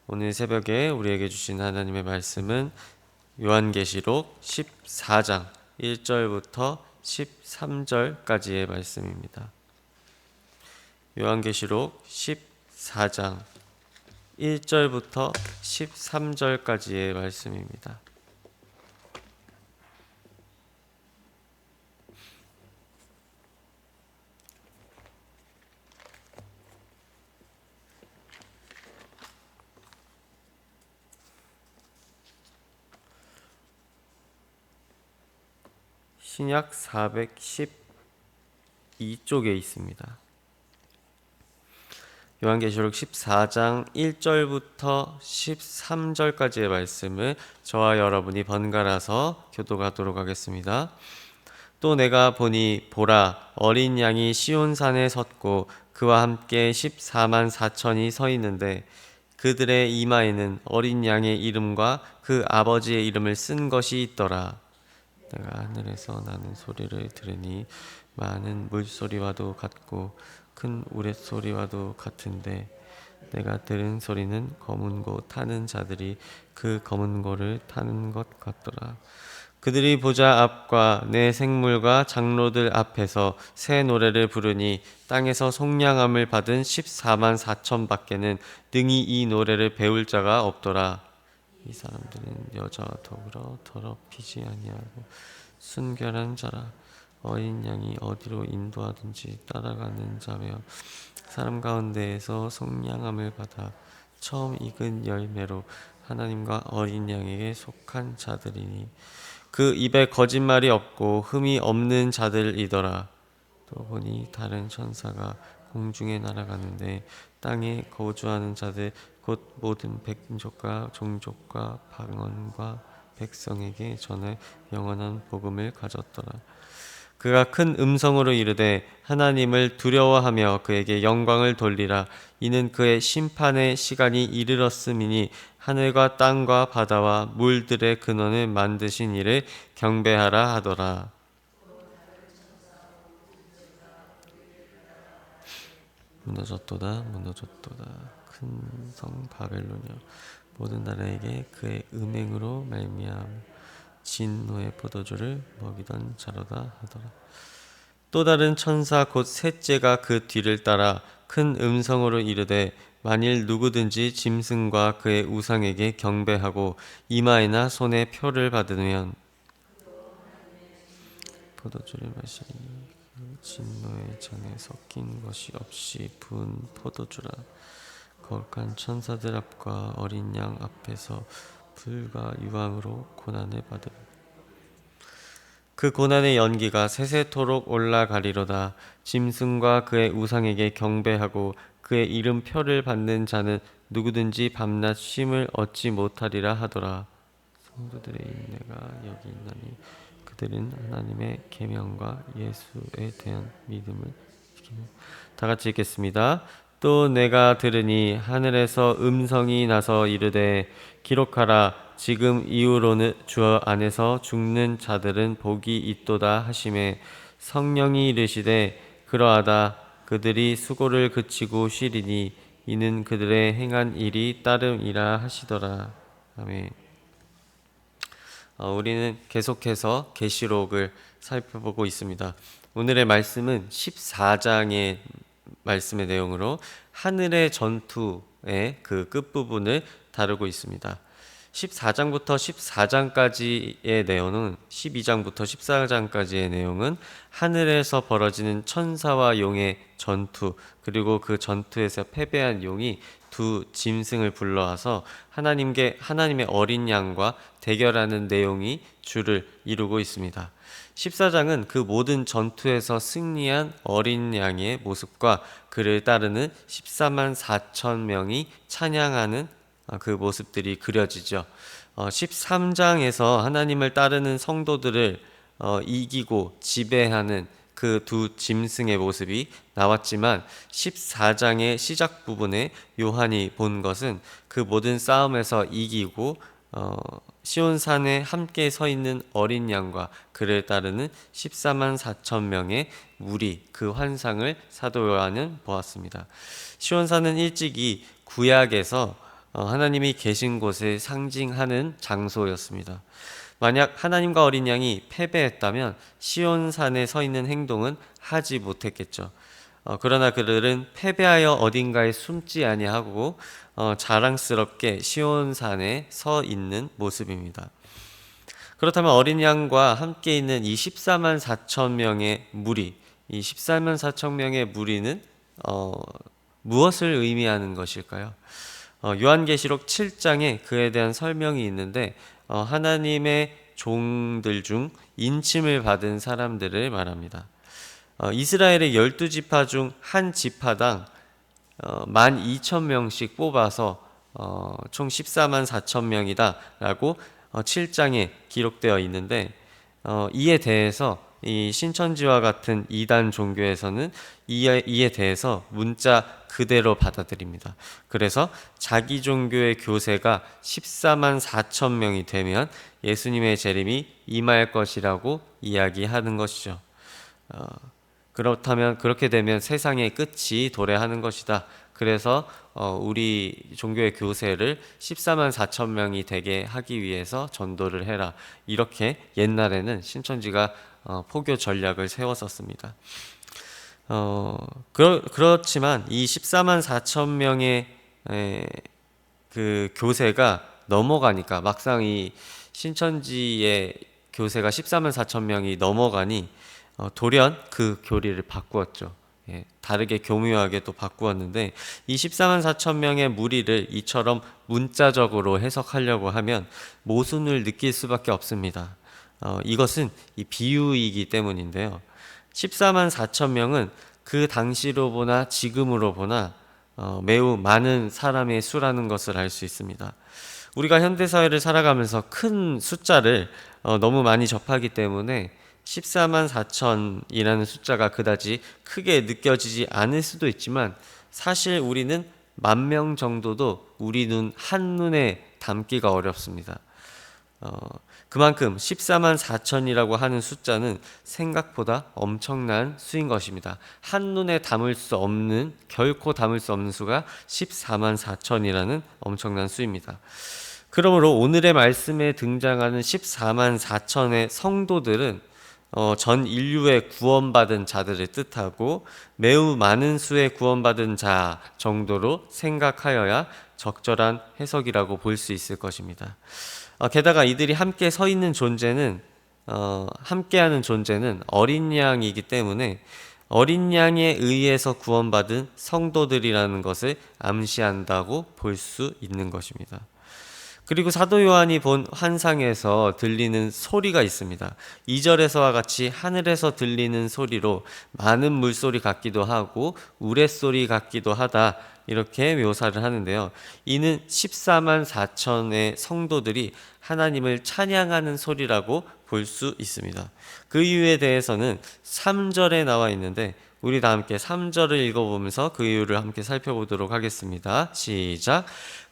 오늘 새벽에 우리에게 주신 하나님의 말씀은 요한계시록 14장 1절부터 13절까지의 말씀입니다. 요한계시록 14장 1절부터 13절까지의 말씀입니다. 신약 412쪽에 있습니다. 요한계시록 14장 1절부터 13절까지의 말씀을 저와 여러분이 번갈아서 교독하도록 하겠습니다. 또 내가 보니 보라 어린 양이 시온산에 섰고 그와 함께 14만 4천이 서 있는데 그들의 이마에는 어린 양의 이름과 그 아버지의 이름을 쓴 것이 있더라. 내가 하늘에서 나는 소리를 들으니 많은 물소리와도 같고 큰 우레소리와도 같은데 내가 들은 소리는 검은 고 타는 자들이 그 검은 고를 타는 것 같더라. 그들이 보좌 앞과 내 생물과 장로들 앞에서 새 노래를 부르니 땅에서 속량함을 받은 14만 4천 밖에는 능히 이 노래를 배울 자가 없더라. 이 사람들은 여자와 더불어 더럽히지 아니하고 순결한 자라. 어린 양이 어디로 인도하든지 따라가는 자며 사람 가운데에서 속량함을 받아 처음 익은 열매로 하나님과 어린 양에게 속한 자들이니 그 입에 거짓말이 없고 흠이 없는 자들이더라. 또 보니 다른 천사가 공중에 날아가는데 땅에 거주하는 자들 곧 모든 백족과 종족과 방언과 백성에게 전해 영원한 복음을 가졌더라. 그가 큰 음성으로 이르되 하나님을 두려워하며 그에게 영광을 돌리라. 이는 그의 심판의 시간이 이르렀음이니 하늘과 땅과 바다와 물들의 근원을 만드신 이를 경배하라 하더라. 무너졌도다 무너졌도다 큰 성 바벨론이여 모든 나라에게 그의 음행으로 말미암아 진노의 포도주를 먹이던 자로다 하더라. 또 다른 천사 곧 셋째가 그 뒤를 따라 큰 음성으로 이르되 만일 누구든지 짐승과 그의 우상에게 경배하고 이마에나 손에 표를 받으면 포도주를 마시니 그 진노의 잔에 섞인 것이 없이 부은 포도주라. 거룩한 천사들 앞과 어린 양 앞에서 불과 유황으로 고난을 받으라. 그 고난의 연기가 세세토록 올라가리로다. 짐승과 그의 우상에게 경배하고 그의 이름표를 받는 자는 누구든지 밤낮 쉼을 얻지 못하리라 하더라. 성도들의 인내가 여기 있나니 그들은 하나님의 계명과 예수에 대한 믿음을 지키며 다 같이 읽겠습니다. 또 내가 들으니 하늘에서 음성이 나서 이르되 기록하라. 지금 이후로는 주 안에서 죽는 자들은 복이 있도다 하시매 성령이 이르시되 그러하다. 그들이 수고를 그치고 쉬리니 이는 그들의 행한 일이 따름이라 하시더라. 아멘. 우리는 계속해서 계시록을 살펴보고 있습니다. 오늘의 말씀은 14장의 말씀의 내용으로 하늘의 전투의 그 끝부분을 다루고 있습니다. 14장부터 14장까지의 내용은 12장부터 14장까지의 내용은 하늘에서 벌어지는 천사와 용의 전투, 그리고 그 전투에서 패배한 용이 두 짐승을 불러와서 하나님의 어린 양과 대결하는 내용이 주를 이루고 있습니다. 14장은 그 모든 전투에서 승리한 어린 양의 모습과 그를 따르는 14만 4천 명이 찬양하는 그 모습들이 그려지죠. 13장에서 하나님을 따르는 성도들을 이기고 지배하는 그 두 짐승의 모습이 나왔지만 14장의 시작 부분에 요한이 본 것은 그 모든 싸움에서 이기고 시온산에 함께 서 있는 어린 양과 그를 따르는 14만 4천 명의 무리, 그 환상을 사도 요한은 보았습니다. 시온산은 일찍이 구약에서 하나님이 계신 곳을 상징하는 장소였습니다. 만약 하나님과 어린 양이 패배했다면 시온산에 서 있는 행동은 하지 못했겠죠. 그러나 그들은 패배하여 어딘가에 숨지 아니하고 자랑스럽게 시온산에 서 있는 모습입니다. 그렇다면 어린 양과 함께 있는 이 14만 4천 명의 무리, 이 14만 4천 명의 무리는 무엇을 의미하는 것일까요? 요한계시록 7장에 그에 대한 설명이 있는데 하나님의 종들 중 인침을 받은 사람들을 말합니다. 이스라엘의 12지파 중 한 지파당 12,000명씩 뽑아서 총 14만 4천 명이다 라고 7장에 기록되어 있는데 이에 대해서 이 신천지와 같은 이단 종교에서는 이에 대해서 문자 그대로 받아들입니다. 그래서 자기 종교의 교세가 14만 4천 명이 되면 예수님의 재림이 임할 것이라고 이야기하는 것이죠. 그렇다면 그렇게 되면 세상의 끝이 도래하는 것이다. 그래서 우리 종교의 교세를 14만 4천 명이 되게 하기 위해서 전도를 해라. 이렇게 옛날에는 신천지가 포교 전략을 세웠었습니다. 그렇지만 이 14만 4천 명의 그 교세가 넘어가니까 막상 이 신천지의 교세가 14만 4천 명이 넘어가니 돌연 그 교리를 바꾸었죠. 다르게 교묘하게 또 바꾸었는데 이 14만 4천 명의 무리를 이처럼 문자적으로 해석하려고 하면 모순을 느낄 수밖에 없습니다. 이것은 이 비유이기 때문인데요. 14만 4천 명은 그 당시로 보나 지금으로 보나 매우 많은 사람의 수라는 것을 알 수 있습니다. 우리가 현대사회를 살아가면서 큰 숫자를 너무 많이 접하기 때문에 14만 4천이라는 숫자가 그다지 크게 느껴지지 않을 수도 있지만 사실 우리는 10,000명 정도도 우리 한눈에 담기가 어렵습니다. 그만큼 14만 4천이라고 하는 숫자는 생각보다 엄청난 수인 것입니다. 한눈에 결코 담을 수 없는 수가 14만 4천이라는 엄청난 수입니다. 그러므로 오늘의 말씀에 등장하는 14만 4천의 성도들은 전 인류의 구원받은 자들을 뜻하고 매우 많은 수의 구원받은 자 정도로 생각하여야 적절한 해석이라고 볼 수 있을 것입니다. 게다가 이들이 함께 서 있는 존재는 함께하는 존재는 어린 양이기 때문에 어린 양에 의해서 구원받은 성도들이라는 것을 암시한다고 볼 수 있는 것입니다. 그리고 사도 요한이 본 환상에서 들리는 소리가 있습니다. 2절에서와 같이 하늘에서 들리는 소리로 많은 물소리 같기도 하고 우레소리 같기도 하다 이렇게 묘사를 하는데요. 이는 14만 4천의 성도들이 하나님을 찬양하는 소리라고 볼 수 있습니다. 그 이유에 대해서는 3절에 나와 있는데 우리 다 함께 3절을 읽어보면서 그 이유를 함께 살펴보도록 하겠습니다. 시작.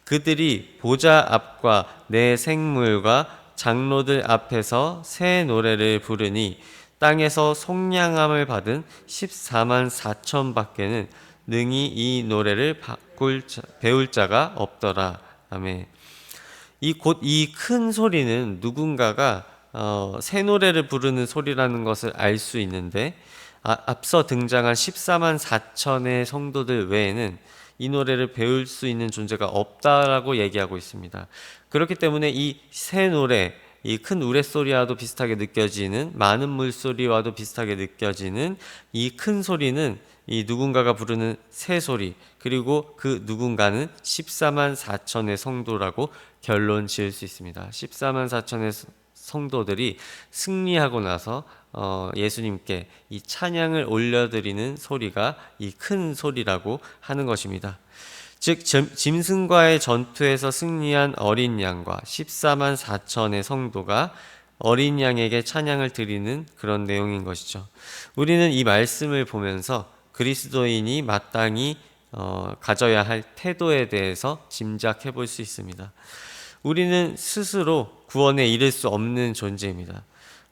그들이 보좌 앞과 내 생물과 장로들 앞에서 새 노래를 부르니 땅에서 속량함을 받은 14만 4천 밖에는 능히 이 노래를 배울 자가 없더라. 아멘. 이 큰 소리는 누군가가 새 노래를 부르는 소리라는 것을 알 수 있는데 앞서 등장한 14만 4천의 성도들 외에는 이 노래를 배울 수 있는 존재가 없다라고 얘기하고 있습니다. 그렇기 때문에 이 새 노래, 이 큰 우레소리와도 비슷하게 느껴지는 많은 물소리와도 비슷하게 느껴지는 이 큰 소리는 이 누군가가 부르는 새 소리 그리고 그 누군가는 14만 4천의 성도라고 결론 지을 수 있습니다. 14만 4천의 성도들이 승리하고 나서 예수님께 이 찬양을 올려드리는 소리가 이 큰 소리라고 하는 것입니다. 즉 짐승과의 전투에서 승리한 어린 양과 14만 4천의 성도가 어린 양에게 찬양을 드리는 그런 내용인 것이죠. 우리는 이 말씀을 보면서 그리스도인이 마땅히 가져야 할 태도에 대해서 짐작해 볼 수 있습니다. 우리는 스스로 구원에 이를 수 없는 존재입니다.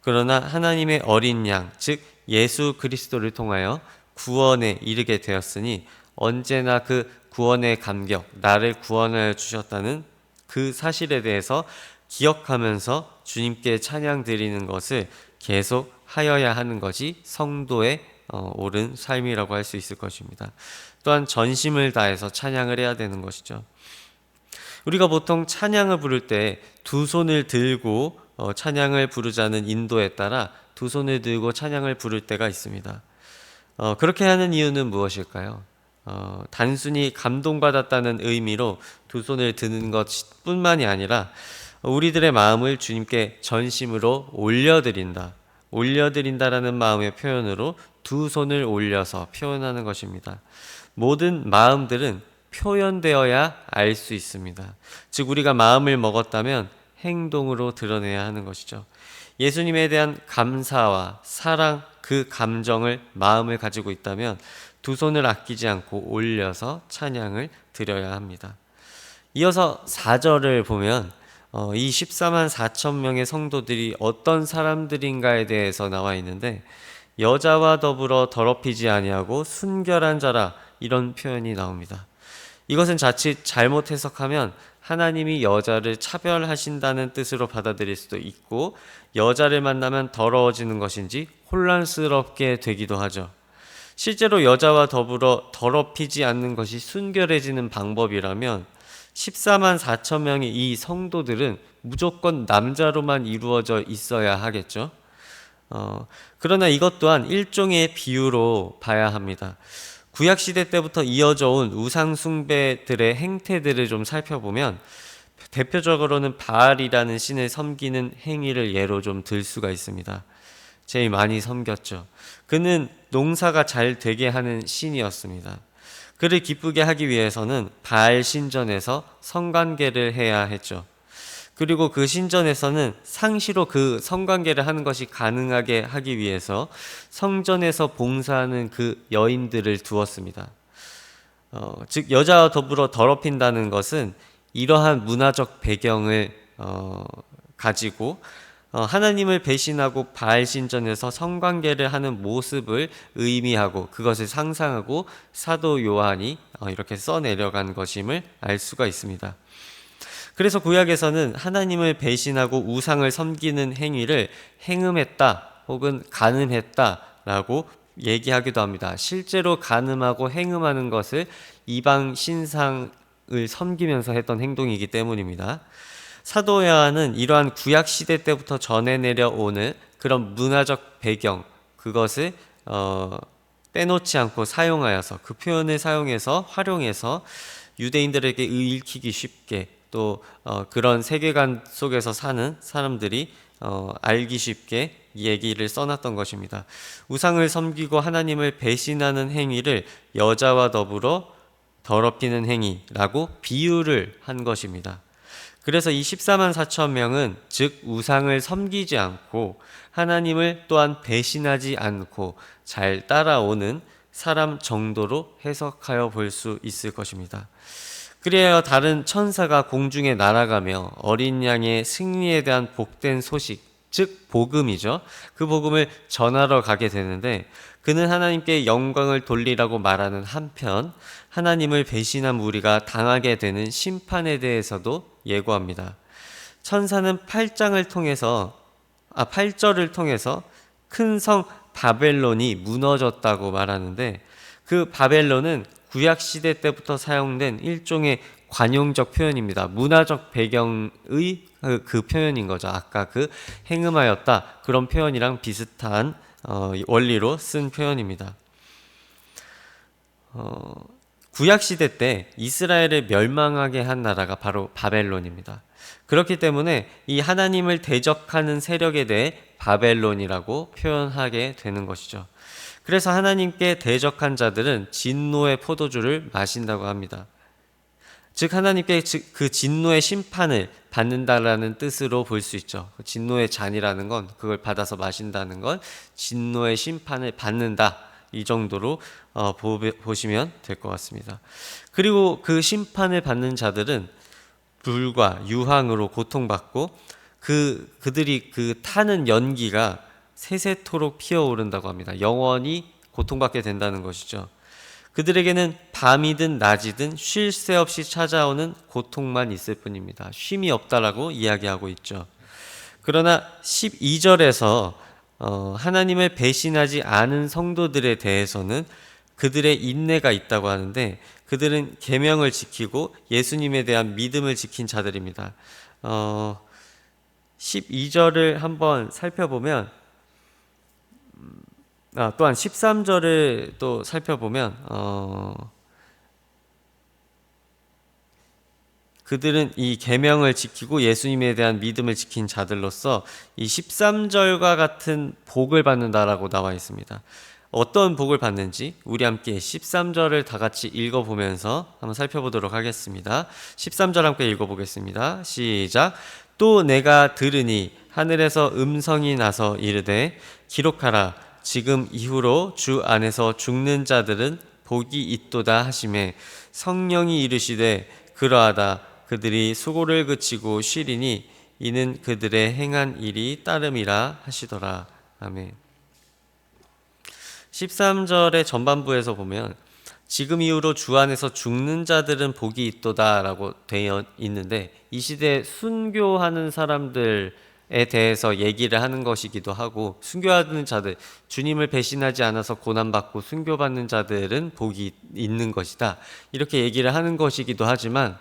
그러나 하나님의 어린 양, 즉 예수 그리스도를 통하여 구원에 이르게 되었으니 언제나 그 구원의 감격, 나를 구원하여 주셨다는 그 사실에 대해서 기억하면서 주님께 찬양 드리는 것을 계속 하여야 하는 것이 성도의 옳은 삶이라고 할 수 있을 것입니다. 또한 전심을 다해서 찬양을 해야 되는 것이죠. 우리가 보통 찬양을 부를 때 두 손을 들고 찬양을 부르자는 인도에 따라 두 손을 들고 찬양을 부를 때가 있습니다. 그렇게 하는 이유는 무엇일까요? 단순히 감동받았다는 의미로 두 손을 드는 것뿐만이 아니라 우리들의 마음을 주님께 전심으로 올려드린다라는 마음의 표현으로 두 손을 올려서 표현하는 것입니다. 모든 마음들은 표현되어야 알 수 있습니다. 즉 우리가 마음을 먹었다면 행동으로 드러내야 하는 것이죠. 예수님에 대한 감사와 사랑, 그 감정을 마음을 가지고 있다면 두 손을 아끼지 않고 올려서 찬양을 드려야 합니다. 이어서 4절을 보면 이 14만 4천 명의 성도들이 어떤 사람들인가에 대해서 나와 있는데, 여자와 더불어 더럽히지 아니하고 순결한 자라, 이런 표현이 나옵니다. 이것은 자칫 잘못 해석하면 하나님이 여자를 차별하신다는 뜻으로 받아들일 수도 있고, 여자를 만나면 더러워지는 것인지 혼란스럽게 되기도 하죠. 실제로 여자와 더불어 더럽히지 않는 것이 순결해지는 방법이라면 14만 4천 명의 이 성도들은 무조건 남자로만 이루어져 있어야 하겠죠. 그러나 이것 또한 일종의 비유로 봐야 합니다. 구약시대 때부터 이어져 온 우상숭배들의 행태들을 좀 살펴보면 대표적으로는 바알이라는 신을 섬기는 행위를 예로 좀 들 수가 있습니다. 제일 많이 섬겼죠. 그는 농사가 잘 되게 하는 신이었습니다. 그를 기쁘게 하기 위해서는 바알 신전에서 성관계를 해야 했죠. 그리고 그 신전에서는 상시로 그 성관계를 하는 것이 가능하게 하기 위해서 성전에서 봉사하는 그 여인들을 두었습니다. 즉 여자와 더불어 더럽힌다는 것은 이러한 문화적 배경을 가지고 하나님을 배신하고 바알 신전에서 성관계를 하는 모습을 의미하고 그것을 상상하고 사도 요한이 이렇게 써내려간 것임을 알 수가 있습니다. 그래서 구약에서는 하나님을 배신하고 우상을 섬기는 행위를 행음했다 혹은 간음했다라고 얘기하기도 합니다. 실제로 간음하고 행음하는 것을 이방 신상을 섬기면서 했던 행동이기 때문입니다. 사도 요한은 이러한 구약 시대 때부터 전해 내려오는 그런 문화적 배경, 그것을 빼놓지 않고 사용하여서, 그 표현을 사용해서 활용해서 유대인들에게 읽히기 쉽게, 또 그런 세계관 속에서 사는 사람들이 알기 쉽게 이 얘기를 써놨던 것입니다. 우상을 섬기고 하나님을 배신하는 행위를 여자와 더불어 더럽히는 행위라고 비유를 한 것입니다. 그래서 이 14만 4천 명은 즉 우상을 섬기지 않고 하나님을 또한 배신하지 않고 잘 따라오는 사람 정도로 해석하여 볼 수 있을 것입니다. 그래야 다른 천사가 공중에 날아가며 어린 양의 승리에 대한 복된 소식, 즉 복음이죠. 그 복음을 전하러 가게 되는데, 그는 하나님께 영광을 돌리라고 말하는 한편 하나님을 배신한 무리가 당하게 되는 심판에 대해서도 예고합니다. 천사는 8절을 통해서 큰 성 바벨론이 무너졌다고 말하는데, 그 바벨론은 구약 시대 때부터 사용된 일종의 관용적 표현입니다. 문화적 배경의 그 표현인 거죠. 아까 그 행음하였다 그런 표현이랑 비슷한 원리로 쓴 표현입니다. 구약 시대 때 이스라엘을 멸망하게 한 나라가 바로 바벨론입니다. 그렇기 때문에 이 하나님을 대적하는 세력에 대해 바벨론이라고 표현하게 되는 것이죠. 그래서 하나님께 대적한 자들은 진노의 포도주를 마신다고 합니다. 즉 하나님께 그 진노의 심판을 받는다라는 뜻으로 볼 수 있죠. 진노의 잔이라는 건 그걸 받아서 마신다는 건 진노의 심판을 받는다, 이 정도로 보시면 될 것 같습니다. 그리고 그 심판을 받는 자들은 불과 유황으로 고통받고 그들이 그 타는 연기가 세세토록 피어오른다고 합니다. 영원히 고통받게 된다는 것이죠. 그들에게는 밤이든 낮이든 쉴 새 없이 찾아오는 고통만 있을 뿐입니다. 쉼이 없다라고 이야기하고 있죠. 그러나 12절에서 하나님을 배신하지 않은 성도들에 대해서는 그들의 인내가 있다고 하는데, 그들은 계명을 지키고 예수님에 대한 믿음을 지킨 자들입니다. 12절을 한번 살펴보면, 또한 13절을 또 살펴보면 그들은 이 계명을 지키고 예수님에 대한 믿음을 지킨 자들로서 이 13절과 같은 복을 받는다라고 나와 있습니다. 어떤 복을 받는지 우리 함께 13절을 다 같이 읽어보면서 한번 살펴보도록 하겠습니다. 13절 함께 읽어보겠습니다. 시작. 또 내가 들으니 하늘에서 음성이 나서 이르되 기록하라. 지금 이후로 주 안에서 죽는 자들은 복이 있도다 하시매 성령이 이르시되 그러하다. 그들이 수고를 그치고 쉬리니 이는 그들의 행한 일이 따름이라 하시더라. 아멘. 13절의 전반부에서 보면 지금 이후로 주 안에서 죽는 자들은 복이 있도다 라고 되어 있는데, 이 시대에 순교하는 사람들에 대해서 얘기를 하는 것이기도 하고, 순교하는 자들, 주님을 배신하지 않아서 고난받고 순교받는 자들은 복이 있는 것이다, 이렇게 얘기를 하는 것이기도 하지만,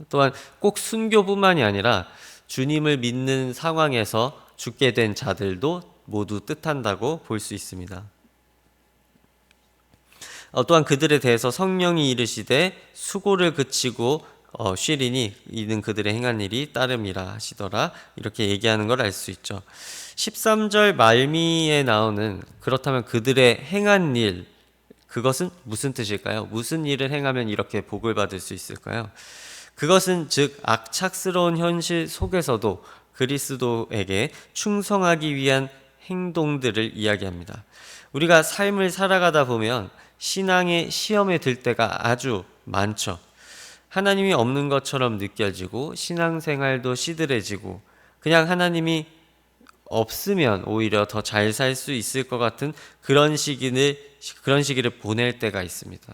또한 꼭 순교뿐만이 아니라 주님을 믿는 상황에서 죽게 된 자들도 모두 뜻한다고 볼 수 있습니다. 또한 그들에 대해서 성령이 이르시되 수고를 그치고 쉬리니 이는 그들의 행한 일이 따름이라 하시더라, 이렇게 얘기하는 걸 알 수 있죠. 13절 말미에 나오는 그렇다면 그들의 행한 일, 그것은 무슨 뜻일까요? 무슨 일을 행하면 이렇게 복을 받을 수 있을까요? 그것은 즉 악착스러운 현실 속에서도 그리스도에게 충성하기 위한 행동들을 이야기합니다. 우리가 삶을 살아가다 보면 신앙의 시험에 들 때가 아주 많죠. 하나님이 없는 것처럼 느껴지고 신앙생활도 시들해지고 그냥 하나님이 없으면 오히려 더 잘 살 수 있을 것 같은 그런 시기를 보낼 때가 있습니다.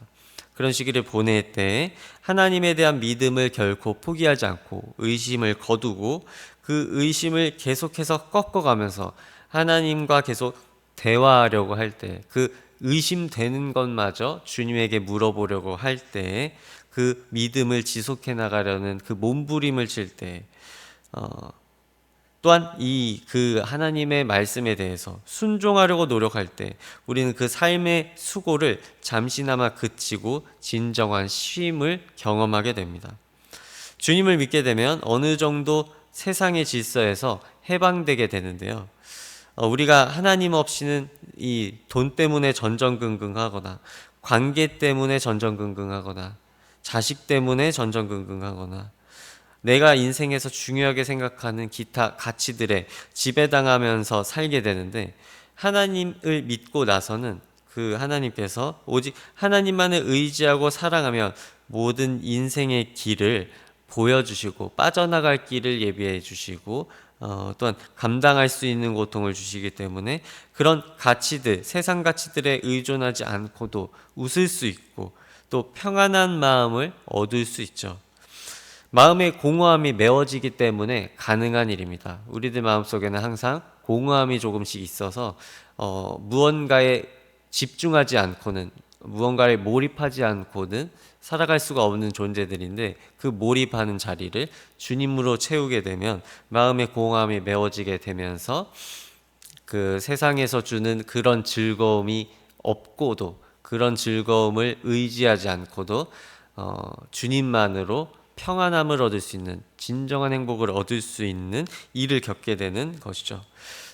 그런 시기를 보낼 때 하나님에 대한 믿음을 결코 포기하지 않고 의심을 거두고 그 의심을 계속해서 꺾어가면서 하나님과 계속 대화하려고 할 때, 그 의심되는 것마저 주님에게 물어보려고 할 때, 그 믿음을 지속해 나가려는 그 몸부림을 칠 때, 또한 그 하나님의 말씀에 대해서 순종하려고 노력할 때 우리는 그 삶의 수고를 잠시나마 그치고 진정한 쉼을 경험하게 됩니다. 주님을 믿게 되면 어느 정도 세상의 질서에서 해방되게 되는데요. 우리가 하나님 없이는 이 돈 때문에 전전긍긍하거나 관계 때문에 전전긍긍하거나 자식 때문에 전전긍긍하거나 내가 인생에서 중요하게 생각하는 기타 가치들에 지배당하면서 살게 되는데, 하나님을 믿고 나서는 그 하나님께서 오직 하나님만을 의지하고 사랑하면 모든 인생의 길을 보여주시고 빠져나갈 길을 예비해 주시고 또한 감당할 수 있는 고통을 주시기 때문에 그런 가치들, 세상 가치들에 의존하지 않고도 웃을 수 있고 또 평안한 마음을 얻을 수 있죠. 마음의 공허함이 메워지기 때문에 가능한 일입니다. 우리들 마음속에는 항상 공허함이 조금씩 있어서 무언가에 집중하지 않고는, 무언가에 몰입하지 않고는 살아갈 수가 없는 존재들인데, 그 몰입하는 자리를 주님으로 채우게 되면 마음의 공허함이 메워지게 되면서 그 세상에서 주는 그런 즐거움이 없고도, 그런 즐거움을 의지하지 않고도 주님만으로 평안함을 얻을 수 있는, 진정한 행복을 얻을 수 있는 일을 겪게 되는 것이죠.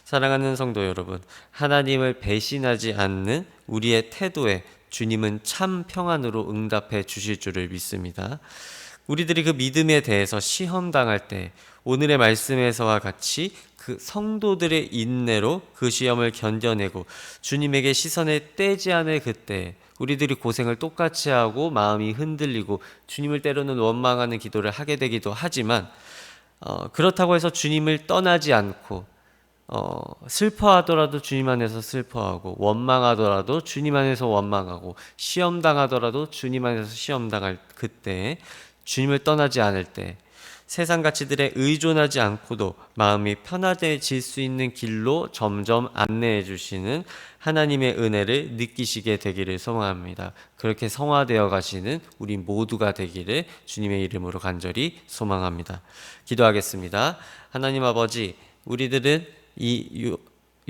사랑하는 성도 여러분, 하나님을 배신하지 않는 우리의 태도에 주님은 참 평안으로 응답해 주실 줄을 믿습니다. 우리들이 그 믿음에 대해서 시험당할 때 오늘의 말씀에서와 같이 그 성도들의 인내로 그 시험을 견뎌내고 주님에게 시선을 떼지 않을 그때 우리들이 고생을 똑같이 하고 마음이 흔들리고 주님을 때로는 원망하는 기도를 하게 되기도 하지만 그렇다고 해서 주님을 떠나지 않고 슬퍼하더라도 주님 안에서 슬퍼하고, 원망하더라도 주님 안에서 원망하고, 시험 당하더라도 주님 안에서 시험 당할 그때, 주님을 떠나지 않을 때, 세상 가치들에 의존하지 않고도 마음이 편안해질 수 있는 길로 점점 안내해 주시는 하나님의 은혜를 느끼시게 되기를 소망합니다. 그렇게 성화되어 가시는 우리 모두가 되기를 주님의 이름으로 간절히 소망합니다. 기도하겠습니다. 하나님 아버지, 우리들은 이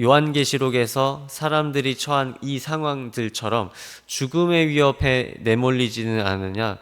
요한계시록에서 사람들이 처한 이 상황들처럼 죽음의 위협에 내몰리지는 않으냐,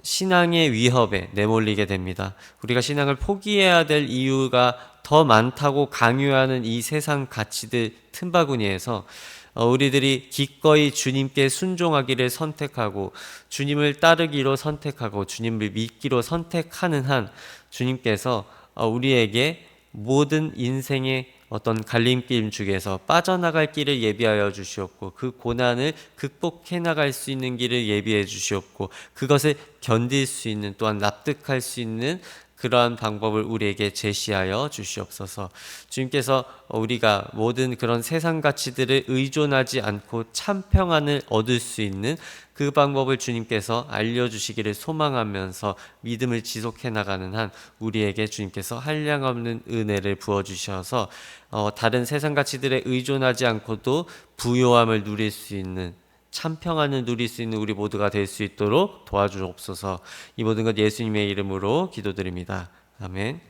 신앙의 위협에 내몰리게 됩니다. 우리가 신앙을 포기해야 될 이유가 더 많다고 강요하는 이 세상 가치들 틈바구니에서 우리들이 기꺼이 주님께 순종하기를 선택하고 주님을 따르기로 선택하고 주님을 믿기로 선택하는 한 주님께서 우리에게 모든 인생의 어떤 갈림길 중에서 빠져나갈 길을 예비하여 주시옵고, 그 고난을 극복해 나갈 수 있는 길을 예비해 주시옵고, 그것을 견딜 수 있는, 또한 납득할 수 있는 그러한 방법을 우리에게 제시하여 주시옵소서. 주님께서 우리가 모든 그런 세상 가치들을 의존하지 않고 참 평안을 얻을 수 있는 그 방법을 주님께서 알려주시기를 소망하면서 믿음을 지속해 나가는 한 우리에게 주님께서 한량없는 은혜를 부어주셔서 다른 세상 가치들에 의존하지 않고도 부요함을 누릴 수 있는, 참 평안을 누릴 수 있는 우리 모두가 될 수 있도록 도와주옵소서. 이 모든 것 예수님의 이름으로 기도드립니다. 아멘.